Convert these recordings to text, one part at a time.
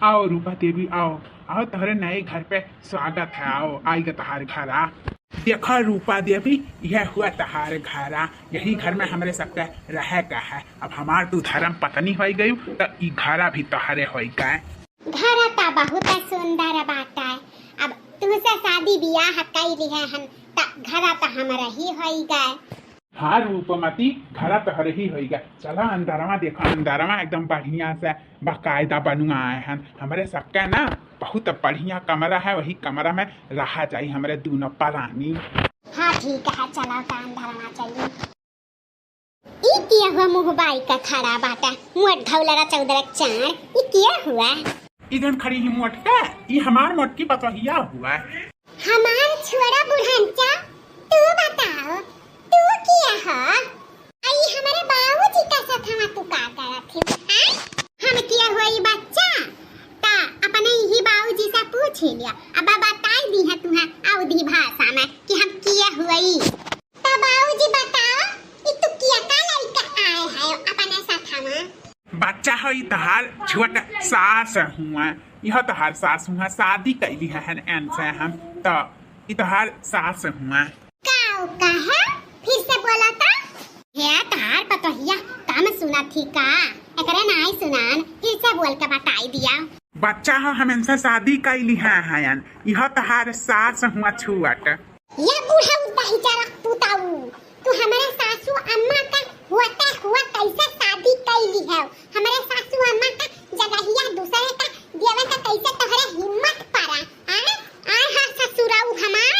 आओ रूपा देवी आओ। आओ तोहरे नए घर पे स्वागत है। आओ आइए तहार घर आ। देखो रूपा देवी यह हुआ तहार घर आ। यही घर में हमरे सबके रह का है। अब हमार तू धर्म पत्नी हो गई तो ई घरा भी तोहरे हो गए। घर तो बहुत सुंदर बात है। अब तुमसे शादी ब्याह कैली है हम त घर तो हमारा ही हो गए। हाँ रूपमती घरा तोहरे ही हो गए। चलो अंदरवा देखो। अंदरवा एकदम बढ़िया से बाकायदा बनुआ है। हमारे सबका ना बहुत बढ़िया कमरा है। वही कमरा में रहा जाये हमारे दोनों प्राणी। हाँ ठीक है चलो तो अंदरवा चलिए। ई किया हुआ मुहबाई का खड़ा बाटा मोट धौलरा चौदरा चार ई किया हुआ इधर खड़ी ही मोटका ये हमार मोटकी बतहिया हुआ है। हमार छोरा बुढ़ानचा तू बताओ तू किया है? आई हमारे बाबूजी का साथ हम तू का करत थी? हम किया हुआ ये बच्चा ता अपने ही बाबूजी से पूछ लिया। अब बता दी है तुम्हें अवधी भाषा में कि हम किया हुआ ही। ता बाबूजी बताओ ये तू किया का लड़का आए है अपने साथ में? बच्चा हो तहार छोट सास हुआ। यह तहार सास हुआ शादी कैली है इनसे हम तो तहार सास हुआ। काऊ कहा फिर से बोला था है तार पतोहिया काम सुना थी का एकरे नहीं सुनान फिर से बोल के बताई दिया। बच्चा हो हम इनसे शादी कैली है यह तहार सास हुआ छुआट। ये बूढ़ा उताही जरा पुताऊ तू हमारे सासू अम्मा का होता हुआ कैसे शादी कैली है? हमारे सासू अम्मा का जगहिया दूसरे का देवे का कैसे तोहरे हिम्मत पड़ा? आ हा ससुराऊ हमार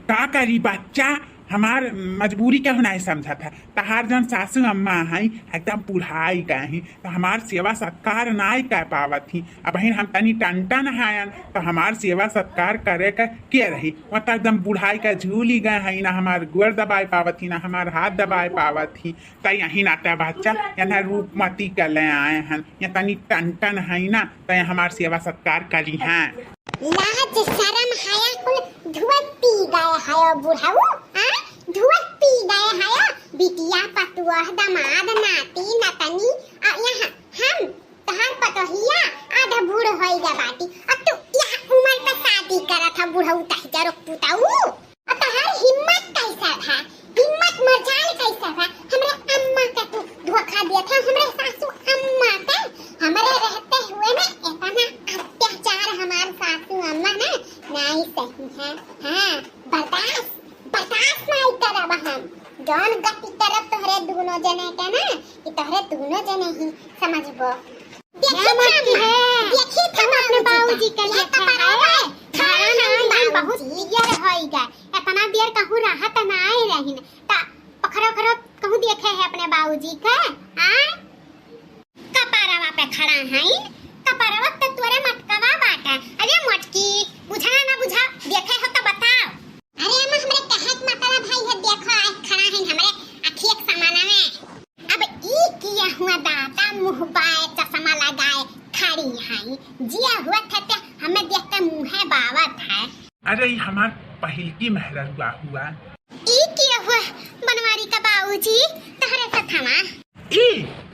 का करी बच्चा हमार मजबूरी क्या होना है समझा था। तहार जन सासू अम्मा है एकदम बुढ़ाई गए तो हमार सेवा सत्कार नाई कर पावत थी। अब हम तनी टन है तो हमार सेवा सत्कार करे के रही वो तो एकदम बुढ़ाई का झूल ही गए है। ना हमार गोर दबाए पावत थी ना हमार हाथ दबाए पावत थी। तो यही नाते बच्चा यहाँ रूपमती के ले आए हैं। यहाँ तनी टन है ना तो हमार सेवा सत्कार करी है। लाज शर्म हया कुल धुआं पी गए है बुढ़ाऊ। धुआं पी गए है बिटिया पतुआ दामाद नाती नतनी यहाँ हम तहार पतोहिया आधा बूढ़ हो गया बाटी। अब तू यहाँ उम्र पे शादी करा था बुढ़ाऊ तही जरो पुताऊ। अब तहार हिम्मत कैसा था? हिम्मत मरजाल कैसा था? हमरे अम्मा का तू धोखा दिया था। हमरे सासू अम्मा का हमारे रहते हुए ना इतना अत्याचार हमारे सासू अम्मा ने नहीं सही है। हाँ बर्दाश्त नहीं करब हम। जौन गति करब तोहरे दोनों जने के ना कि तोहरे दोनों जने ही समझबो। देखी था अपने बाबूजी के लिए खाना बहुत देर होई गए। इतना देर कहूँ राहत ना आए रही ता पखरो कहूँ देखे है अपने बाबूजी का। कपारवा पे खड़ा है कपारवा तो तोरे मटकवा बाटा। अरे मटकी बुझा ना बुझा देखे हो तो बताओ। अरे अम्मा हमरे कहत मतलब भाई है देखो आए खड़ा है हमरे आँखी एक समाना में। अब ई किया हुआ दाता मुंह बाए चश्मा लगाए खड़ी है जिया हुआ था हमें देखते मुंह बावत है। अरे हमार पहिलकी मेहरुआ हुआ। ई किया हुआ बनवारी का बाबूजी तहरे साथ हमा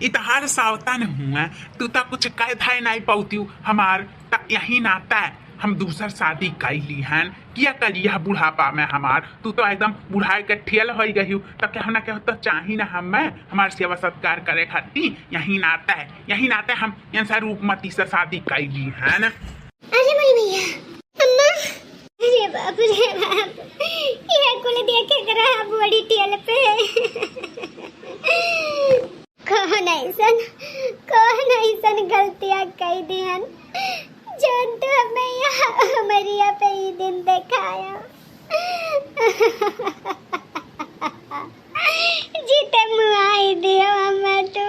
ई तहार सावतान हुआ। तू तो कुछ कह था नहीं पौती हमार तक यही नाता है। हम दूसर शादी कैली हैं किया करिए बुढ़ापा में हमार। तू तो एकदम बुढ़ाई के ठेल हो गई तो क्या ना क्या तो चाही ना हमार सेवा सत्कार करे खातिर यही नाता है। यही नाते हम यहाँ रूपमती से शादी कैली हैं। अरे मेरी भैया अम्मा अरे बाप ये कुल देखे करा बड़ी टेल पे कौन ऐसन गलतियां कई दी हन जौन तो हमें यहाँ हमारिया पे ही दिन दिखाया। जीते मुआई दियो अम्मा तो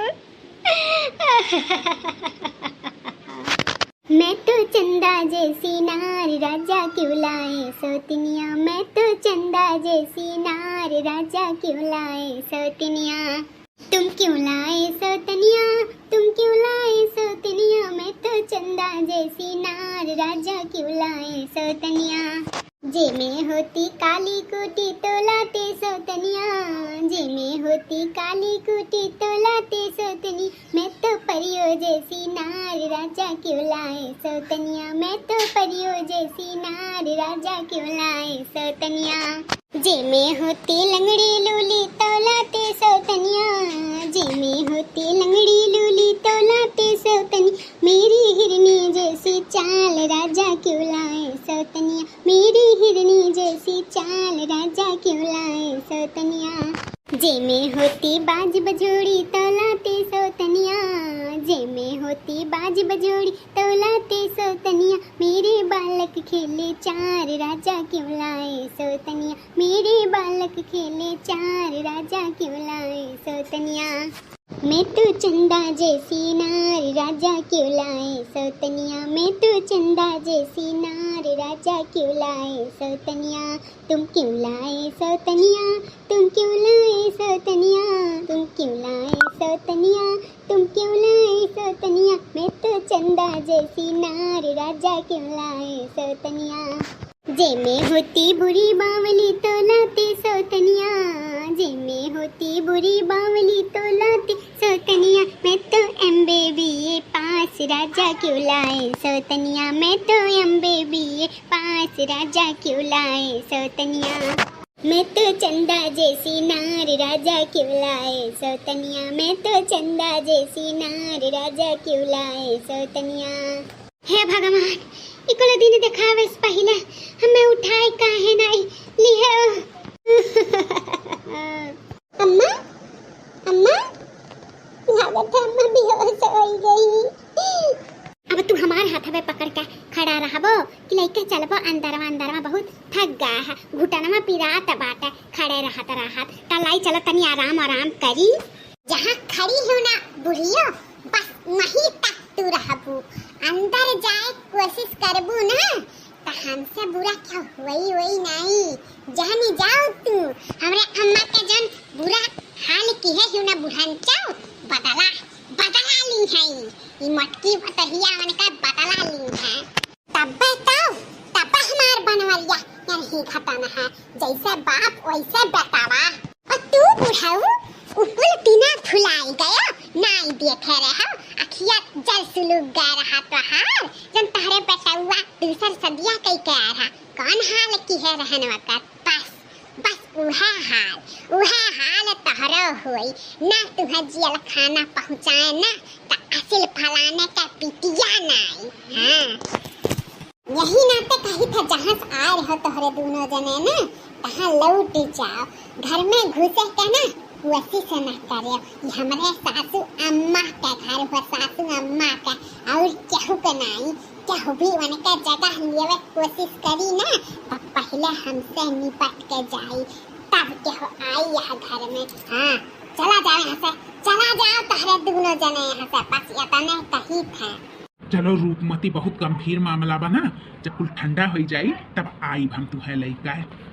मैं तो चंदा जैसी नार राजा क्यों लाए सोतनिया। मैं तो चंदा जैसी नार राजा क्यों लाए सोतनिया। तुम क्यों लाए सोतनिया तुम क्यों लाए सोतनिया। मैं तो चंदा जैसी नार राजा क्यों लाए सोतनिया। जे में होती काली कुटी तो लाते सौतनिया, जे में होती काली कुटी तो लाते सौतनी, मैं तो परियों जैसी नार राजा क्यों लाए सौतनिया, मैं तो परियों जैसी नार राजा क्यों लाए सौतनिया। जे में होती लंगड़ी लूली तो लाते सौतनिया, जे में होती लंगड़ी लूली तो लाते सौतनी, मेरी हिरनी जैसी चाल राजा क्यों लाए सौतनिया, मेरी हिरनी जैसी चाल राजा क्यों लाए सौतनिया। जे में होती बाज बजोड़ी तो लाते सौतनिया, जे में होती बाज बजोड़ी तो लाते सौतनिया, मेरे बालक खेले चार राजा क्यों लाए सौतनिया, मेरे बालक खेले चार राजा क्यों लाए सौतनिया। मैं तो चंदा जैसी नार राजा क्यों लाए सौतनिया, मैं तो चंदा जैसी नार राजा क्यों लाए सौतनिया, तुम क्यों लाए सौतनिया, तुम क्यों लाए सौतनिया, तुम क्यों लाए सौतनिया, तुम क्यों लाए सौतनिया, मैं तो चंदा जैसी नार राजा क्यों लाए सौतनिया। जे में होती बुरी बावली तो लाते सौतनिया, जे में होती बुरी बावली तो लाते सौतनिया, मैं तो MBBA पास राजा क्यों लाए सौतनिया, मैं तो MBBA पास राजा क्यों लाए सौतनिया। मैं तो चंदा जैसी नार राजा क्यों लाए सौतनिया, मैं तो चंदा जैसी नार राजा क्यों लाए सौतनिया। हे भगवान, इकोला दिन देखावे पहले हमें उठाए काहे नहीं लिहे। अम्मा अम्मा लागत है अम्मा बेहोश हो गई। अब तू हमारे हाथ में पकड़ के खड़ा रहबो कि लइका चलबो अंदरवा बहुत थक गया है, घुटनवा पिरात बाटे, खड़े रहत तलाई चलो तनी आराम करी। जहाँ खड़ी हो ना बुढ़ियो बस वहीं तक तू रहबू, अंदर जाए कोशिश करबू ना तो हमसे बुरा क्या हुई नहीं। जाने जाओ तू हमरे अम्मा के जन बुरा हाल की है क्यों ना बुढ़न चाओ बदला ली है, ये मटकी बतहिया मन का बदला ली है। तब हमार बनवलिया नहीं घटना है, जैसे बाप वैसे बेटावा। और तू बुढ़ाऊ उकुल बिना फुलाई गया नाई देखे रहा, अखिया जल सुलूक गया रहा तो हार जन तहरे बेटुआ दूसर सदिया कई कह रहा, कौन हाल की है रहन वक्त, बस उहा हाल तहरो हुई ना, तुम्हें जियल खाना पहुँचाए ना तो असिल फलाने का पिटिया नाई। हाँ यही नाते कही था जहाँ से आए रहो तोहरे दोनों जने ना तहाँ लौट जाओ, घर में घुसे के ना वैसे से न करे, हमारे सासू अम्मा का घर हुआ, सासू अम्मा का और केहू के नहीं, केहू भी उनका जगह लेवे कोशिश करी ना तो पहले हमसे निपट के जाई तब केहू आई यहाँ घर में। हाँ चला जाओ यहाँ से, चला जाओ तोहरे दोनों जने यहाँ से, बस इतने कही था। चलो रूपमती बहुत गंभीर मामला बना, जब कुल ठंडा हो जाई तब आई हम तुहे लइका है।